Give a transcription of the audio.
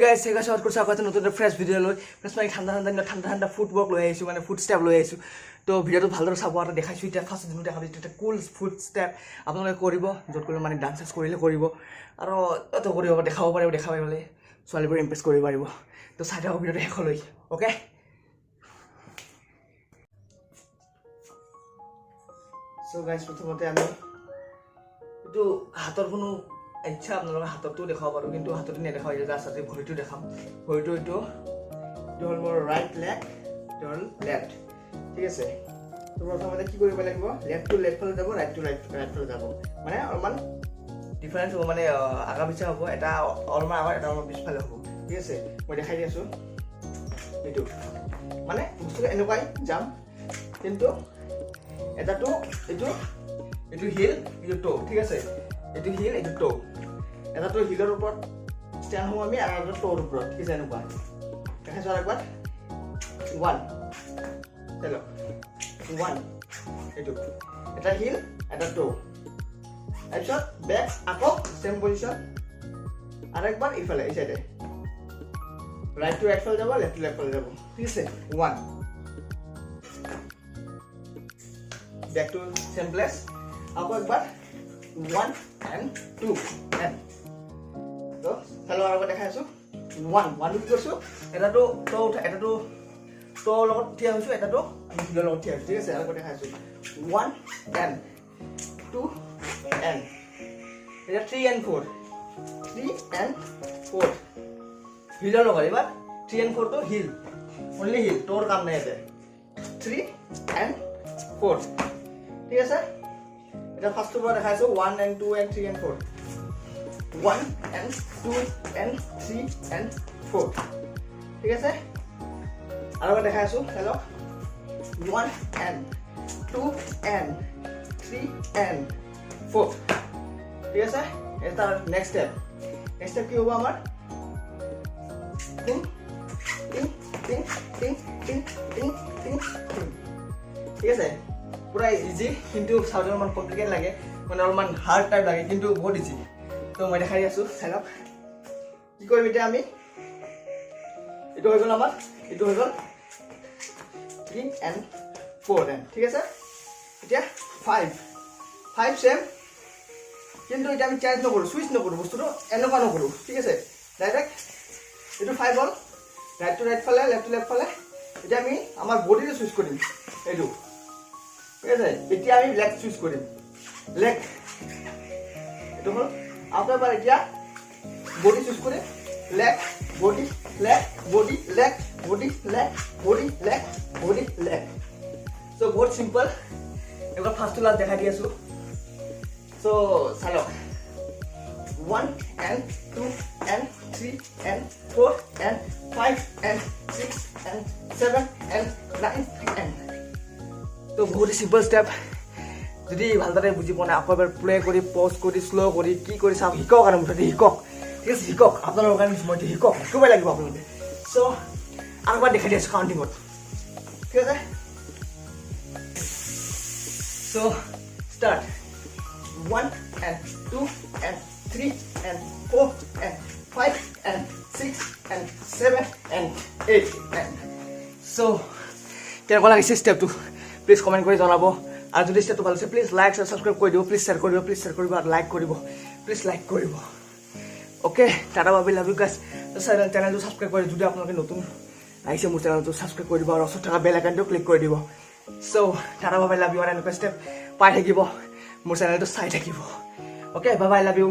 guys, hey guys, welcome to another fresh video. Fresh my thanda footwork lo aisu mane footstep lo aisu. To video to bhalore sabo ara dekhaisu eta first dinu dekhaisu eta cool footstep apnalok koribo jot kori mane dances korile koribo aro to koribo dekhabo bole swali bor impress kori paribo. To saida video to hekoloi, okay? So guys, prothomate ami etu hator kono ইচ্ছা আপোনালোকে হাতটো দেখাব পাৰো কিন্তু হাতটো নেদেখাও যে আসাতে ভৰিটো দেখাম ভৰিটো এটো হল মোৰ ৰাইট লেগ হল লেফট ঠিক আছে তো প্ৰথমতে কি কৰিব লাগিব লেফট টু লেফট ফালে যাব ৰাইট টু ৰাইট ফালে যাব মানে অলমান ডিফাৰেন্স হ'ব মানে আগা পিছা হ'ব এটা অলমান আগৰ এটা অলমান পিছফালে হ'ব ঠিক আছে মই দেখাই দি আছো এটো মানে বস্তুটো এনেকুৱাই যাম কিন্তু এটাটো এটো হিল এটো টো ঠিক আছে এটো হিল এটো টো এটা তো হিলৰ ওপৰত স্ট্যান্ড হম আমি আৰু টোৰ ওপৰত কি জানো পাই দেখা যোৱা একবাৰ 1 চলো 1 এটো এটা হিল এটা টো আচ্ছা ব্যাক আকৌ সেম পজিশন আৰু একবাৰ ইফালে এই সাইডে রাইট টু রাইট ফালে যাব লেফট টু লেফট ফালে যাব ঠিক আছে 1 ব্যাক টু সেম প্লেস আকৌ একবাৰ 1 and 2 and so hello আৰু দেখাই আছো 1 কি কৰিছো এটা তো লগত থিয়া হৈছো এটা তো আমি হিলৰ লগত থিয়া হৈছো ঠিক আছে আৰু দেখাই আছো 1 and 2 and এটা 3 and 4 হিলৰ লগত এবাৰ 3 and 4 তো হিল only হিল তোৰ কাম নাই এতে 3 and 4 ঠিক আছে এটা ফার্স্ট ওভার দেখাইছো 1 and 2 and 3 and 4 1 and 2 and 3 and 4 ঠিক আছে আৰু দেখাইছো হেল্ল 1 and 2 and 3 and 4 ঠিক আছে এটা নেক্সট স্টেপ কি হ'ব আমাৰ টিং টিং টিং টিং টিং টিং টিং ঠিক আছে পুৰা ইজি কিন্তু সাউন্ডৰ মান কমপ্লিকেট লাগে মানে অলমান হার্ড টাইপ লাগে কিন্তু বহুত ইজি তো মই দেখাই আছো চাওক কি কৰিম এতিয়া আমি এটো হৈ গল আমাৰ এটো হৈ গল 3 and 4 and ঠিক আছে এতিয়া 5 সেম কিন্তু এটা আমি চেঞ্জ নকৰো সুইচ নকৰো বস্তুটো এনেকুৱা নকৰো ঠিক আছে ডাইৰেক্ট এটো 5 হল ৰাইট টু ৰাইট ফালে লেফট টু লেফট ফালে এটা আমি আমাৰ বডিটো সুইচ কৰিম এটো ঠিক আছে এতিয়া আমি লেগ চুজ কৰিম লেগ এটো হল আপনাৰ এতিয়া বডি চুজ কৰিম leg body leg body leg body leg body leg body leg so বহুত সিম্পল এবাৰ ফার্স্ট লাস্ট দেখাই দি আছো সো চালো 1 and 2 and 3 and 4 and 5 and 6 and 7 and 9 and তো বহুত সিম্পল স্টেপ যদি ভালদৰে বুজি পোৱা নাই আকৌ এবাৰ প্লে কৰি পজ কৰি স্লো কৰি কি কৰি চাওক শিকক আৰু মুঠতে শিকক ঠিক আছে শিকক আপোনালোকৰ কাৰণে মই শিকক শিকাবই লাগিব আপোনালোকে সো আৰু এবাৰ দেখাই দিছো কাউন্টিঙত ঠিক আছে so start 1 and 2 and 3 and 4 and 5 and 6 and 7 and 8 and so কেনেকুৱা লাগিছে স্টেপটো প্লিজ কমেন্ট কৰি জনাব আৰু যদি স্টেপটো ভাল হৈছে প্লিজ লাইক আৰু সাবস্ক্ৰাইব কৰি দিব প্লিজ শেয়াৰ কৰিব আৰু লাইক কৰিব প্লিজ লাইক কৰিব okay tata bye love you guys চেনেলটো সাবস্ক্ৰাইব কৰি যদি আপোনালোকে নতুন আহিছে মোৰ চেনেলটো সাবস্ক্ৰাইব কৰি দিব আৰু ওচৰত থকা বেল আইকনটো ক্লিক কৰি দিব so tata bye love you আৰু এনেকুৱা ষ্টেপ পাই থাকিব মোৰ চেনেলটো চাই থাকিব okay bye bye love you